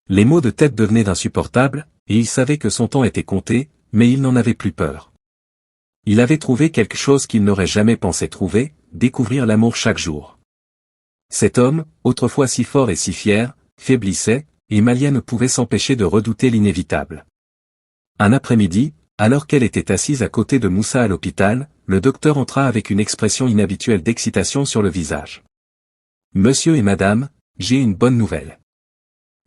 Les maux de tête devenaient insupportables, et il savait que son temps était compté, mais il n'en avait plus peur. Il avait trouvé quelque chose qu'il n'aurait jamais pensé trouver, découvrir l'amour chaque jour. Cet homme, autrefois si fort et si fier, faiblissait, et Malia ne pouvait s'empêcher de redouter l'inévitable. Un après-midi, alors qu'elle était assise à côté de Moussa à l'hôpital, le docteur entra avec une expression inhabituelle d'excitation sur le visage. « Monsieur et madame, j'ai une bonne nouvelle. »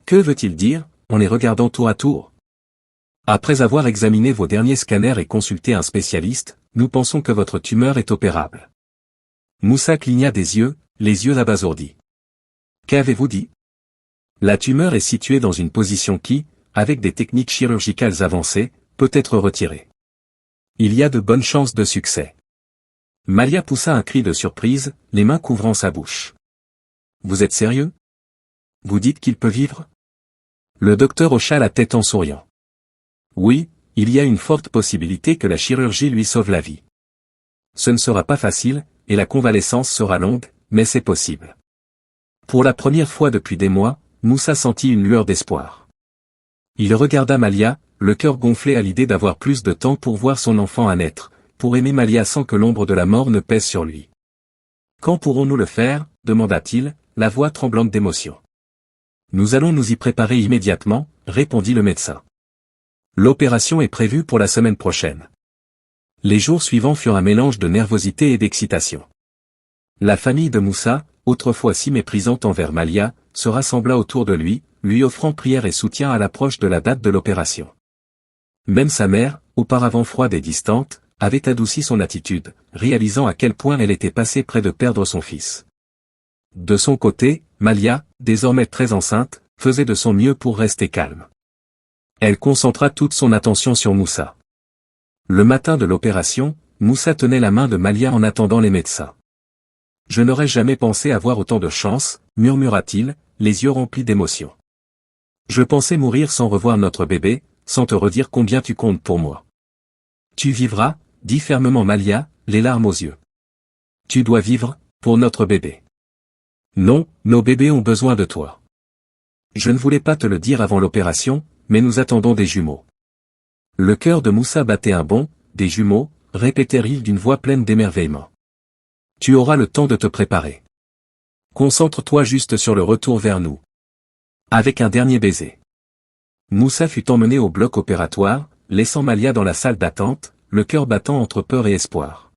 Que veut-il dire, en les regardant tour à tour? Après avoir examiné vos derniers scanners et consulté un spécialiste, nous pensons que votre tumeur est opérable. Moussa cligna des yeux, les yeux abasourdis. Qu'avez-vous dit? La tumeur est située dans une position qui, avec des techniques chirurgicales avancées, peut être retirée. Il y a de bonnes chances de succès. Malia poussa un cri de surprise, les mains couvrant sa bouche. Vous êtes sérieux? Vous dites qu'il peut vivre? Le docteur hocha la tête en souriant. Oui, il y a une forte possibilité que la chirurgie lui sauve la vie. Ce ne sera pas facile, et la convalescence sera longue, mais c'est possible. Pour la première fois depuis des mois, Moussa sentit une lueur d'espoir. Il regarda Malia, le cœur gonflé à l'idée d'avoir plus de temps pour voir son enfant naître, pour aimer Malia sans que l'ombre de la mort ne pèse sur lui. Quand pourrons-nous le faire? Demanda-t-il, la voix tremblante d'émotion. Nous allons nous y préparer immédiatement, répondit le médecin. L'opération est prévue pour la semaine prochaine. Les jours suivants furent un mélange de nervosité et d'excitation. La famille de Moussa, autrefois si méprisante envers Malia, se rassembla autour de lui, lui offrant prière et soutien à l'approche de la date de l'opération. Même sa mère, auparavant froide et distante, avait adouci son attitude, réalisant à quel point elle était passée près de perdre son fils. De son côté, Malia, désormais très enceinte, faisait de son mieux pour rester calme. Elle concentra toute son attention sur Moussa. Le matin de l'opération, Moussa tenait la main de Malia en attendant les médecins. « Je n'aurais jamais pensé avoir autant de chance, » murmura-t-il, les yeux remplis d'émotion. « Je pensais mourir sans revoir notre bébé, sans te redire combien tu comptes pour moi. »« Tu vivras, » dit fermement Malia, les larmes aux yeux. « Tu dois vivre, pour notre bébé. »« Non, nos bébés ont besoin de toi. »« Je ne voulais pas te le dire avant l'opération, mais nous attendons des jumeaux. » Le cœur de Moussa battait un bond. « Des jumeaux » répétèrent-ils d'une voix pleine d'émerveillement. « Tu auras le temps de te préparer. Concentre-toi juste sur le retour vers nous. » Avec un dernier baiser. Moussa fut emmené au bloc opératoire, laissant Malia dans la salle d'attente, le cœur battant entre peur et espoir.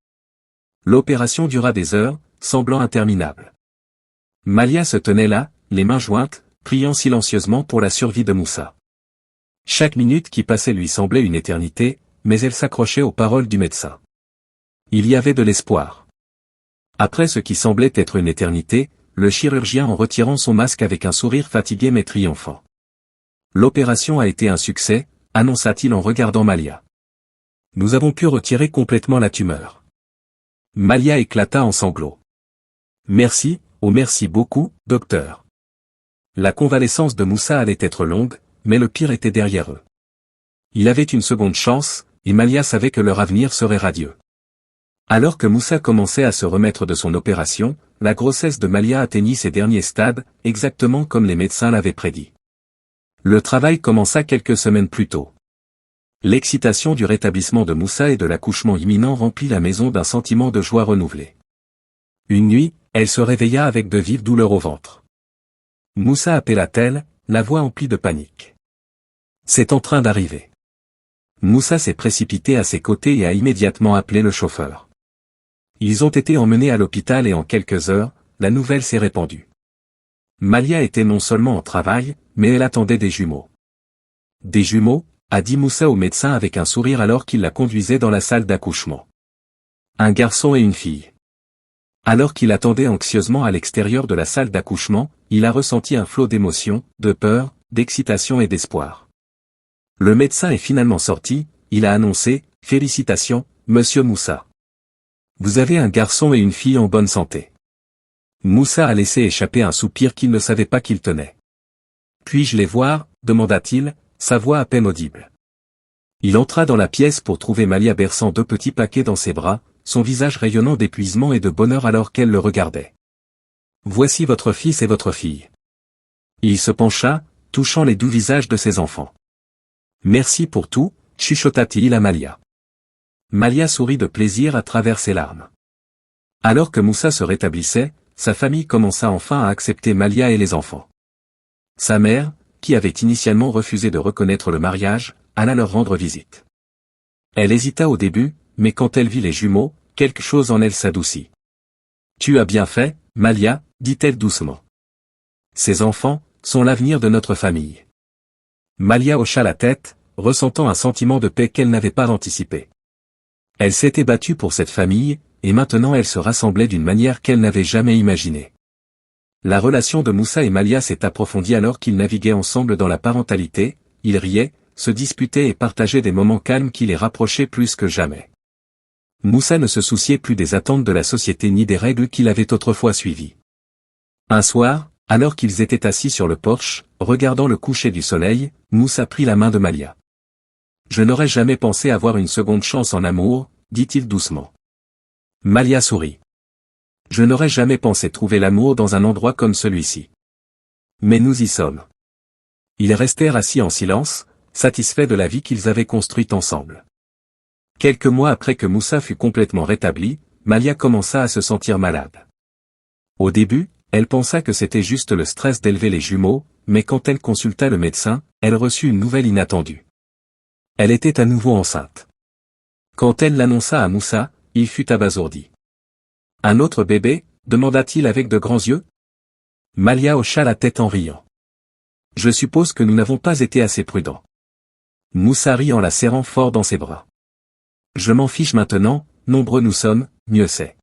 L'opération dura des heures, semblant interminable. Malia se tenait là, les mains jointes, priant silencieusement pour la survie de Moussa. Chaque minute qui passait lui semblait une éternité, mais elle s'accrochait aux paroles du médecin. Il y avait de l'espoir. Après ce qui semblait être une éternité, le chirurgien en retirant son masque avec un sourire fatigué mais triomphant. L'opération a été un succès, annonça-t-il en regardant Malia. Nous avons pu retirer complètement la tumeur. Malia éclata en sanglots. Merci, oh merci beaucoup, docteur. La convalescence de Moussa allait être longue, mais le pire était derrière eux. Il avait une seconde chance, et Malia savait que leur avenir serait radieux. Alors que Moussa commençait à se remettre de son opération, la grossesse de Malia atteignit ses derniers stades, exactement comme les médecins l'avaient prédit. Le travail commença quelques semaines plus tôt. L'excitation du rétablissement de Moussa et de l'accouchement imminent remplit la maison d'un sentiment de joie renouvelé. Une nuit, elle se réveilla avec de vives douleurs au ventre. Moussa appela-t-elle, la voix emplie de panique. « C'est en train d'arriver. » Moussa s'est précipité à ses côtés et a immédiatement appelé le chauffeur. Ils ont été emmenés à l'hôpital et en quelques heures, la nouvelle s'est répandue. Malia était non seulement en travail, mais elle attendait des jumeaux. « Des jumeaux ?» a dit Moussa au médecin avec un sourire alors qu'il la conduisait dans la salle d'accouchement. « Un garçon et une fille. » Alors qu'il attendait anxieusement à l'extérieur de la salle d'accouchement, il a ressenti un flot d'émotions, de peur, d'excitation et d'espoir. Le médecin est finalement sorti, il a annoncé « Félicitations, monsieur Moussa. Vous avez un garçon et une fille en bonne santé. » Moussa a laissé échapper un soupir qu'il ne savait pas qu'il tenait. « Puis-je les voir ?» demanda-t-il, sa voix à peine audible. Il entra dans la pièce pour trouver Malia berçant 2 petits paquets dans ses bras, son visage rayonnant d'épuisement et de bonheur alors qu'elle le regardait. « Voici votre fils et votre fille. » Il se pencha, touchant les doux visages de ses enfants. Merci pour tout, chuchota-t-il à Malia. Malia sourit de plaisir à travers ses larmes. Alors que Moussa se rétablissait, sa famille commença enfin à accepter Malia et les enfants. Sa mère, qui avait initialement refusé de reconnaître le mariage, alla leur rendre visite. Elle hésita au début, mais quand elle vit les jumeaux, quelque chose en elle s'adoucit. « Tu as bien fait, Malia, dit-elle doucement. Ces enfants sont l'avenir de notre famille. » Malia hocha la tête, ressentant un sentiment de paix qu'elle n'avait pas anticipé. Elle s'était battue pour cette famille, et maintenant elle se rassemblait d'une manière qu'elle n'avait jamais imaginée. La relation de Moussa et Malia s'est approfondie alors qu'ils naviguaient ensemble dans la parentalité, ils riaient, se disputaient et partageaient des moments calmes qui les rapprochaient plus que jamais. Moussa ne se souciait plus des attentes de la société ni des règles qu'il avait autrefois suivies. Un soir, alors qu'ils étaient assis sur le porche, regardant le coucher du soleil, Moussa prit la main de Malia. « Je n'aurais jamais pensé avoir une seconde chance en amour, dit-il doucement. Malia sourit. « Je n'aurais jamais pensé trouver l'amour dans un endroit comme celui-ci. Mais nous y sommes. » Ils restèrent assis en silence, satisfaits de la vie qu'ils avaient construite ensemble. Quelques mois après que Moussa fut complètement rétabli, Malia commença à se sentir malade. Au début, elle pensa que c'était juste le stress d'élever les jumeaux, mais quand elle consulta le médecin, elle reçut une nouvelle inattendue. Elle était à nouveau enceinte. Quand elle l'annonça à Moussa, il fut abasourdi. « Un autre bébé ?» demanda-t-il avec de grands yeux. Malia hocha la tête en riant. « Je suppose que nous n'avons pas été assez prudents. » Moussa rit en la serrant fort dans ses bras. « Je m'en fiche maintenant, nombreux nous sommes, mieux c'est. »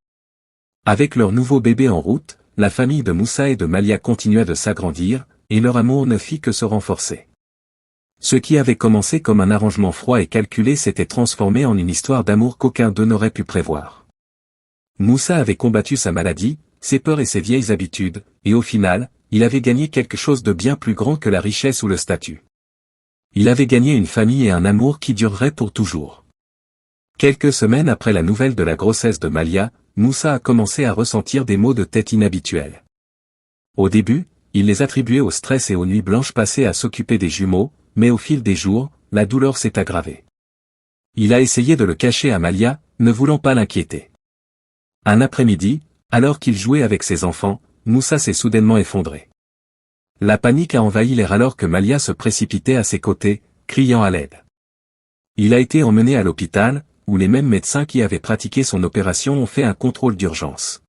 Avec leur nouveau bébé en route, la famille de Moussa et de Malia continua de s'agrandir, et leur amour ne fit que se renforcer. Ce qui avait commencé comme un arrangement froid et calculé s'était transformé en une histoire d'amour qu'aucun d'eux n'aurait pu prévoir. Moussa avait combattu sa maladie, ses peurs et ses vieilles habitudes, et au final, il avait gagné quelque chose de bien plus grand que la richesse ou le statut. Il avait gagné une famille et un amour qui durerait pour toujours. Quelques semaines après la nouvelle de la grossesse de Malia, Moussa a commencé à ressentir des maux de tête inhabituels. Au début, il les attribuait au stress et aux nuits blanches passées à s'occuper des jumeaux, mais au fil des jours, la douleur s'est aggravée. Il a essayé de le cacher à Malia, ne voulant pas l'inquiéter. Un après-midi, alors qu'il jouait avec ses enfants, Moussa s'est soudainement effondré. La panique a envahi l'air alors que Malia se précipitait à ses côtés, criant à l'aide. Il a été emmené à l'hôpital, où les mêmes médecins qui avaient pratiqué son opération ont fait un contrôle d'urgence.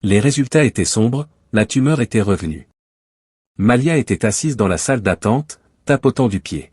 Les résultats étaient sombres, la tumeur était revenue. Malia était assise dans la salle d'attente, tapotant du pied.